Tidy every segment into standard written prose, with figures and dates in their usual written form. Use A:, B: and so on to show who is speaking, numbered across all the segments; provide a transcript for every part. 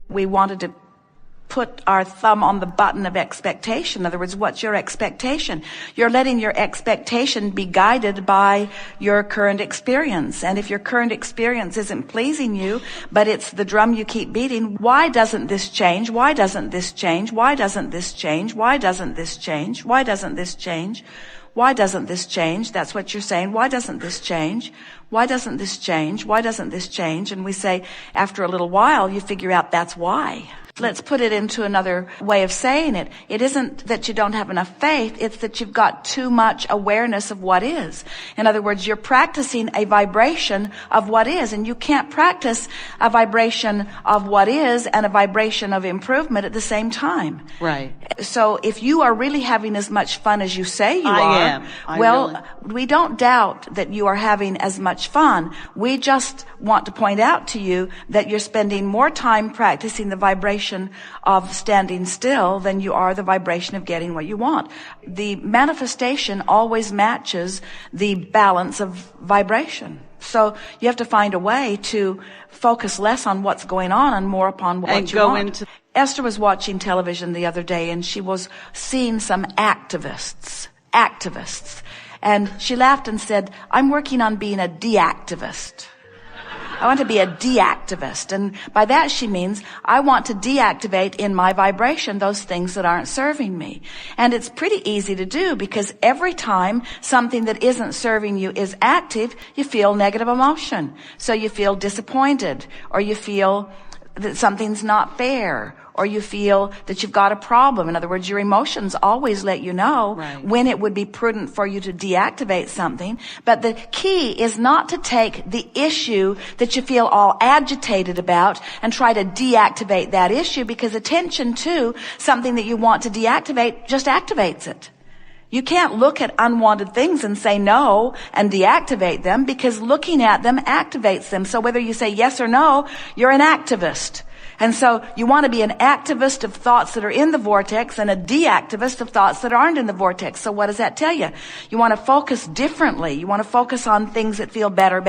A: We wanted to put our thumb on the button of expectation. In other words, what's your expectation? You're letting your expectation be guided by your current experience. And if your current experience isn't pleasing you, but it's the drum you keep beating, why doesn't this change? Why doesn't this change? Why doesn't this change? Why doesn't this change? Why doesn't this change? Why doesn't this change? That's what you're saying. Why doesn't this change? Why doesn't this change? Why doesn't this change? And we say, after a little while, you figure out that's why. Let's put it into another way of saying it. It isn't that you don't have enough faith. It's that you've got too much awareness of what is. In other words, you're practicing a vibration of what is, and you can't practice a vibration of what is and a vibration of improvement at the same time.
B: Right.
A: So if you are really having as much fun as you say you are,
B: I am.
A: Well, we don't doubt that you are having as much fun. We just want to point out to you that you're spending more time practicing the vibration of standing still than you are the vibration of getting what you want. The manifestation always matches the balance of vibration. So you have to find a way to focus less on what's going on and more upon what you want. Esther was watching television the other day, and she was seeing some activists. And she laughed and said, "I'm working on being a deactivist. I want to be a deactivist." And by that she means I want to deactivate in my vibration those things that aren't serving me. And it's pretty easy to do, because every time something that isn't serving you is active, you feel negative emotion. So you feel disappointed, or you feel that something's not fair, or you feel that you've got a problem. In other words, your emotions always let you know when it would be prudent for you to deactivate something. But the key is not to take the issue that you feel all agitated about and try to deactivate that issue, because attention to something that you want to deactivate just activates it. You can't look at unwanted things and say no and deactivate them, because looking at them activates them. So whether you say yes or no, you're an activist. And so you want to be an activist of thoughts that are in the vortex and a deactivist of thoughts that aren't in the vortex. So what does that tell you? You want to focus differently. You want to focus on things that feel better.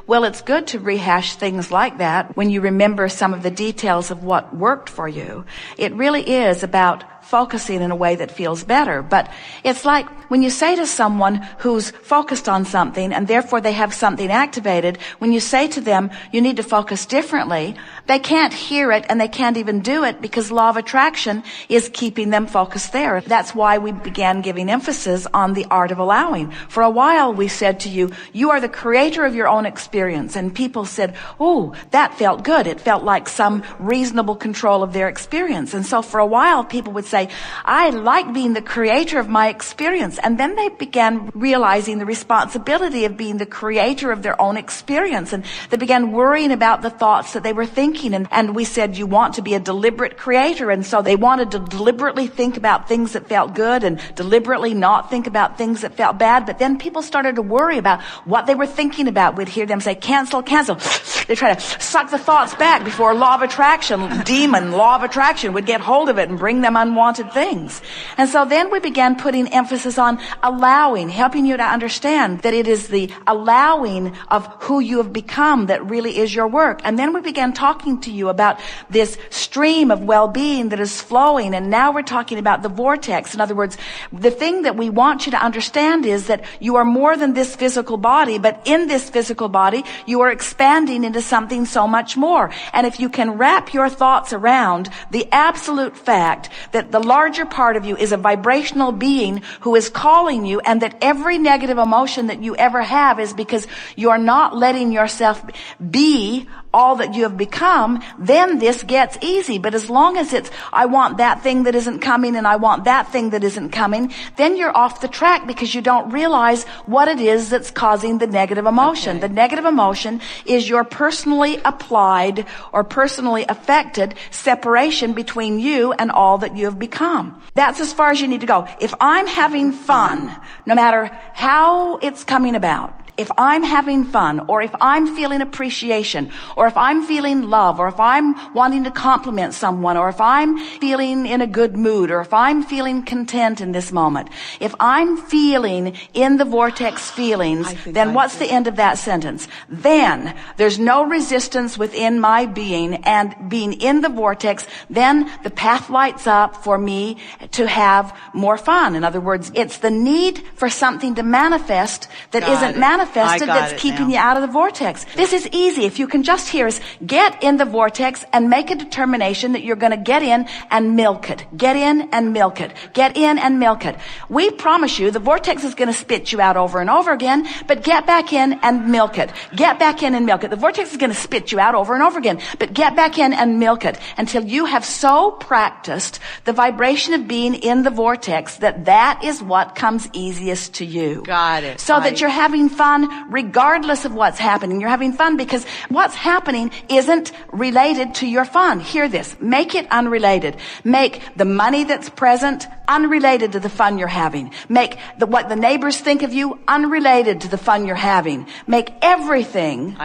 A: Well, it's good to rehash things like that when you remember some of the details of what worked for you. It really is about focusing in a way that feels better. But it's like when you say to someone who's focused on something and therefore they have something activated, when you say to them, you need to focus differently, they can't hear it and they can't even do it, because law of attraction is keeping them focused there. That's why we began giving emphasis on the art of allowing. For a while we said to you, you are the creator of your own experience. And people said, oh, that felt good. It felt like some reasonable control of their experience. And so for a while people would say, I like being the creator of my experience. And then they began realizing the responsibility of being the creator of their own experience. And they began worrying about the thoughts that they were thinking. And we said, you want to be a deliberate creator. And so they wanted to deliberately think about things that felt good and deliberately not think about things that felt bad. But then people started to worry about what they were thinking about. We'd hear them say, cancel. They try to suck the thoughts back before law of attraction, law of attraction would get hold of it and bring them unwanted things. And so then we began putting emphasis on allowing, helping you to understand that it is the allowing of who you have become that really is your work. And then we began talking to you about this stream of well-being that is flowing. And now we're talking about the vortex. In other words, the thing that we want you to understand is that you are more than this physical body, but in this physical body, you are expanding into something so much more. And if you can wrap your thoughts around the absolute fact that the larger part of you is a vibrational being who is calling you, and that every negative emotion that you ever have is because you're not letting yourself be all that you have become, then this gets easy. But as long as it's, I want that thing that isn't coming and I want that thing that isn't coming, then you're off the track, because you don't realize what it is that's causing the negative emotion. Okay. The negative emotion is your personally applied or personally affected separation between you and all that you have become. That's as far as you need to go. If I'm having fun, no matter how it's coming about, if I'm having fun, or if I'm feeling appreciation, or if I'm feeling love, or if I'm wanting to compliment someone, or if I'm feeling in a good mood, or if I'm feeling content in this moment, if I'm feeling in the vortex feelings, then what's the end of that sentence? Then there's no resistance within my being, and being in the vortex, then the path lights up for me to have more fun. In other words, it's the need for something to manifest that isn't manifested that's keeping you out of the vortex. This is easy. If you can just hear us, get in the vortex and make a determination that you're going to get in and milk it. Get in and milk it. Get in and milk it. We promise you the vortex is going to spit you out over and over again, but get back in and milk it. Get back in and milk it. The vortex is going to spit you out over and over again, but get back in and milk it until you have so practiced the vibration of being in the vortex that is what comes easiest to you.
B: Got it.
A: So that you're having fun regardless of what's happening. You're having fun because what's happening isn't related to your fun. Hear this. Make it unrelated. Make the money that's present unrelated to the fun you're having. Make what the neighbors think of you unrelated to the fun you're having. Make everything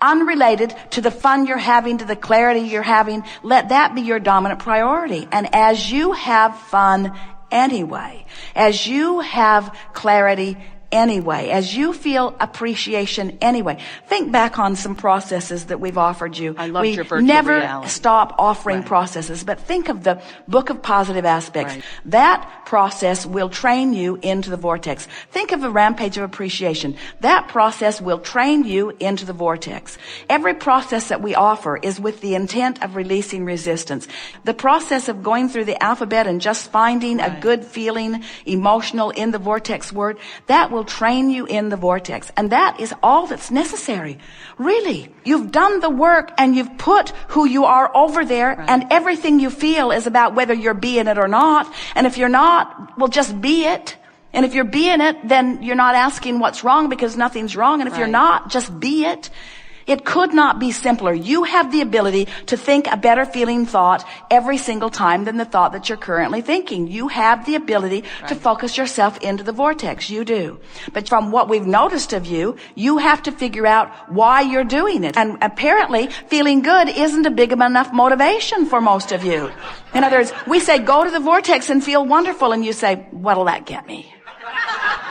A: unrelated to the fun you're having, to the clarity you're having. Let that be your dominant priority. And as you have fun anyway, as you have clarity anyway, as you feel appreciation anyway, think back on some processes that we've offered you.
B: I loved your virtual
A: never
B: reality.
A: Stop offering processes, but think of the Book of Positive Aspects. That process will train you into the vortex. Think of a rampage of appreciation. That process will train you into the vortex. Every process that we offer is with the intent of releasing resistance. The process of going through the alphabet and just finding a good feeling, emotional in the vortex word, that will train you in the vortex. And that is all that's necessary. Really. You've done the work and you've put who you are over there, and everything you feel is about whether you're being it or not. And if you're not, well, just be it. And if you're being it, then you're not asking what's wrong because nothing's wrong. And if you're not, just be it. It could not be simpler. You have the ability to think a better feeling thought every single time than the thought that you're currently thinking. You have the ability to focus yourself into the vortex. You do. But from what we've noticed of you, you have to figure out why you're doing it. And apparently, feeling good isn't a big enough motivation for most of you. In other words, we say, go to the vortex and feel wonderful. And you say, what'll that get me?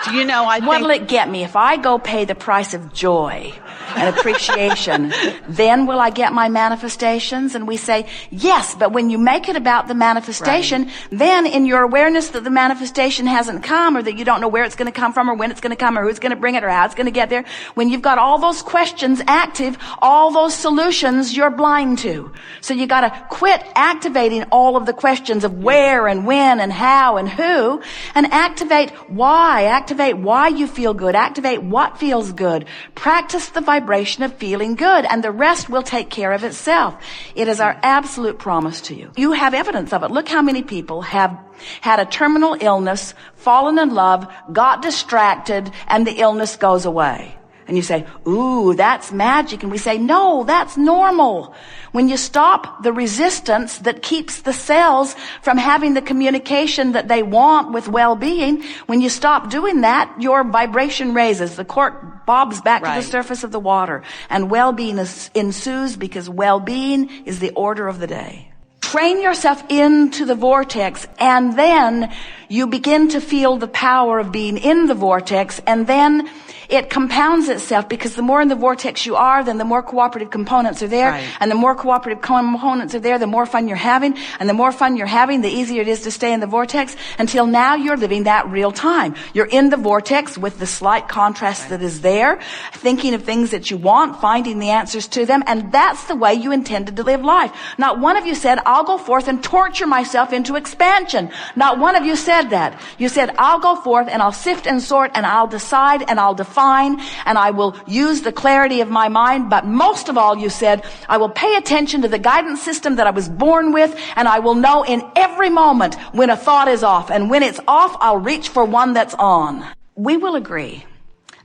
B: Do you know,
A: what'll it get me if I go pay the price of joy and appreciation? Then will I get my manifestations? And we say, yes, but when you make it about the manifestation, then in your awareness that the manifestation hasn't come, or that you don't know where it's going to come from, or when it's going to come, or who's going to bring it, or how it's going to get there, when you've got all those questions active, all those solutions you're blind to. So you got to quit activating all of the questions of where and when and how and who, and activate why. Activate why you feel good. Activate what feels good. Practice the vibration of feeling good, and the rest will take care of itself. It is our absolute promise to you. You have evidence of it. Look how many people have had a terminal illness, fallen in love, got distracted, and the illness goes away. And you say, ooh, that's magic. And we say, no, that's normal. When you stop the resistance that keeps the cells from having the communication that they want with well-being, when you stop doing that, your vibration raises. The cork bobs back to the surface of the water. And well-being ensues, because well-being is the order of the day. Train yourself into the vortex, and then you begin to feel the power of being in the vortex, and then it compounds itself, because the more in the vortex you are, then the more cooperative components are there. And the more cooperative components are there, the more fun you're having. And the more fun you're having, the easier it is to stay in the vortex, until now you're living that real time. You're in the vortex with the slight contrast that is there, thinking of things that you want, finding the answers to them. And that's the way you intended to live life. Not one of you said, I'll go forth and torture myself into expansion. Not one of you said that. You said, I'll go forth and I'll sift and sort, and I'll decide and I'll define, and I will use the clarity of my mind. But most of all, you said, I will pay attention to the guidance system that I was born with, and I will know in every moment when a thought is off, and when it's off, I'll reach for one that's on. We will agree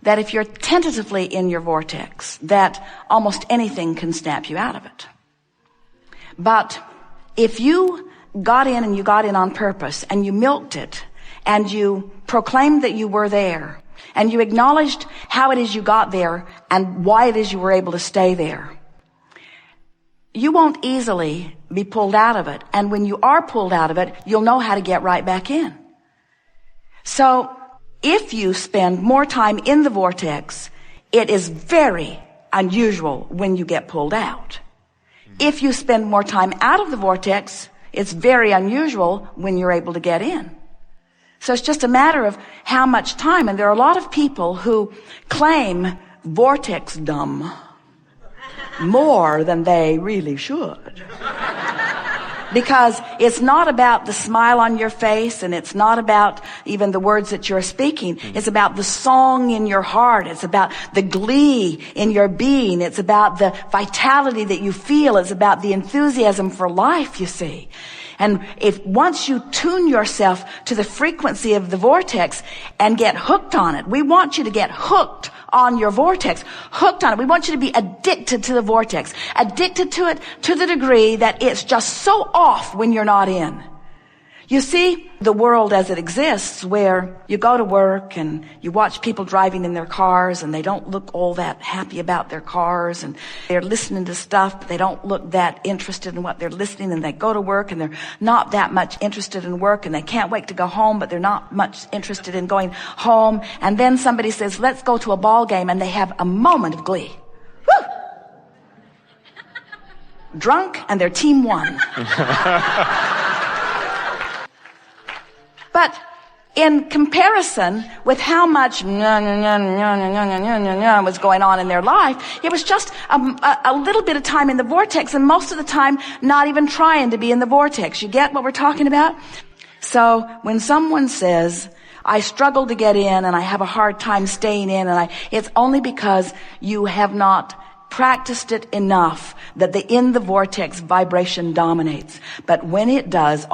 A: that if you're tentatively in your vortex, that almost anything can snap you out of it. But if you got in, and you got in on purpose, and you milked it, and you proclaimed that you were there, and you acknowledged how it is you got there and why it is you were able to stay there, you won't easily be pulled out of it. And when you are pulled out of it, you'll know how to get right back in. So if you spend more time in the vortex, it is very unusual when you get pulled out. If you spend more time out of the vortex, it's very unusual when you're able to get in. So it's just a matter of how much time. And there are a lot of people who claim vortex dumb more than they really should. Because it's not about the smile on your face, and it's not about even the words that you're speaking. It's about the song in your heart. It's about the glee in your being. It's about the vitality that you feel. It's about the enthusiasm for life, you see. And if once you tune yourself to the frequency of the vortex and get hooked on it, we want you to get hooked on your vortex, hooked on it. We want you to be addicted to the vortex, addicted to it to the degree that it's just so off when you're not in. You see the world as it exists, where you go to work and you watch people driving in their cars and they don't look all that happy about their cars, and they're listening to stuff, but they don't look that interested in what they're listening, and they go to work and they're not that much interested in work, and they can't wait to go home, but they're not much interested in going home. And then somebody says, let's go to a ball game, and they have a moment of glee. Woo! Drunk, and their team won. But in comparison with how much was going on in their life, it was just a little bit of time in the vortex, and most of the time not even trying to be in the vortex. You get what we're talking about? So when someone says, I struggle to get in and I have a hard time staying in, and it's only because you have not practiced it enough that the in the vortex vibration dominates. But when it does,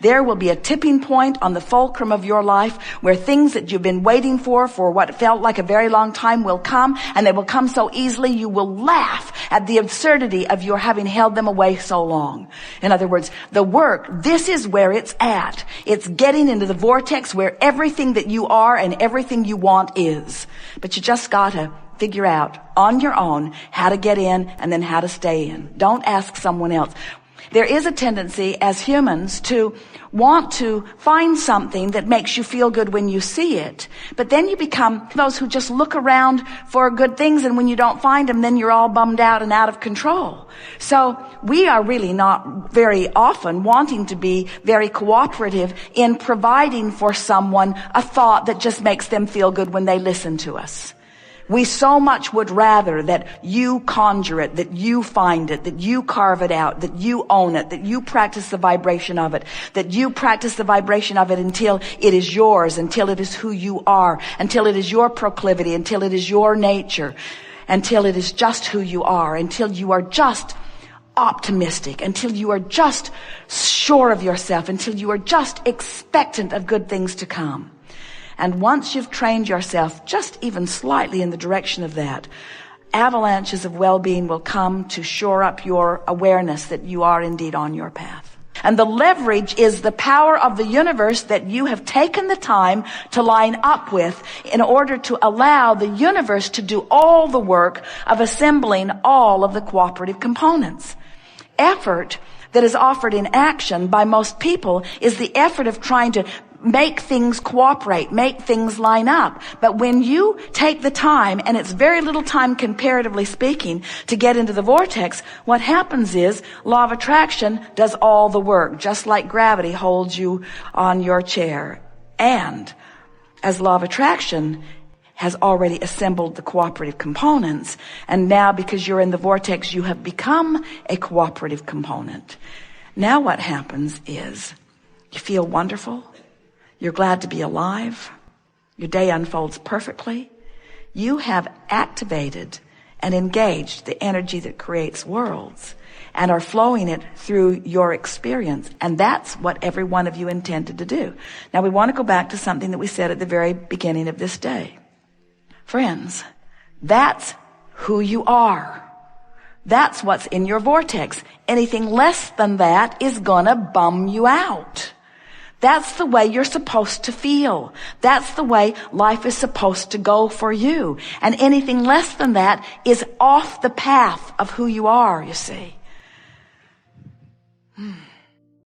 A: there will be a tipping point on the fulcrum of your life where things that you've been waiting for what felt like a very long time will come, and they will come so easily you will laugh at the absurdity of your having held them away so long. In other words, the work, this is where it's at. It's getting into the vortex where everything that you are and everything you want is. But you just gotta figure out on your own how to get in and then how to stay in. Don't ask someone else. There is a tendency as humans to want to find something that makes you feel good when you see it. But then you become those who just look around for good things, and when you don't find them, then you're all bummed out and out of control. So we are really not very often wanting to be very cooperative in providing for someone a thought that just makes them feel good when they listen to us. We so much would rather that you conjure it, that you find it, that you carve it out, that you own it, that you practice the vibration of it, that you practice the vibration of it until it is yours, until it is who you are, until it is your proclivity, until it is your nature, until it is just who you are, until you are just optimistic, until you are just sure of yourself, until you are just expectant of good things to come. And once you've trained yourself just even slightly in the direction of that, avalanches of well-being will come to shore up your awareness that you are indeed on your path. And the leverage is the power of the universe that you have taken the time to line up with in order to allow the universe to do all the work of assembling all of the cooperative components. Effort that is offered in action by most people is the effort of trying to make things cooperate, make things line up. But when you take the time, and it's very little time comparatively speaking, to get into the vortex, what happens is law of attraction does all the work, just like gravity holds you on your chair. And as law of attraction has already assembled the cooperative components, and now because you're in the vortex, you have become a cooperative component. Now what happens is you feel wonderful. You're glad to be alive. Your day unfolds perfectly. You have activated and engaged the energy that creates worlds and are flowing it through your experience. And that's what every one of you intended to do. Now we want to go back to something that we said at the very beginning of this day. Friends, that's who you are. That's what's in your vortex. Anything less than that is gonna bum you out. That's the way you're supposed to feel. That's the way life is supposed to go for you. And anything less than that is off the path of who you are, you see.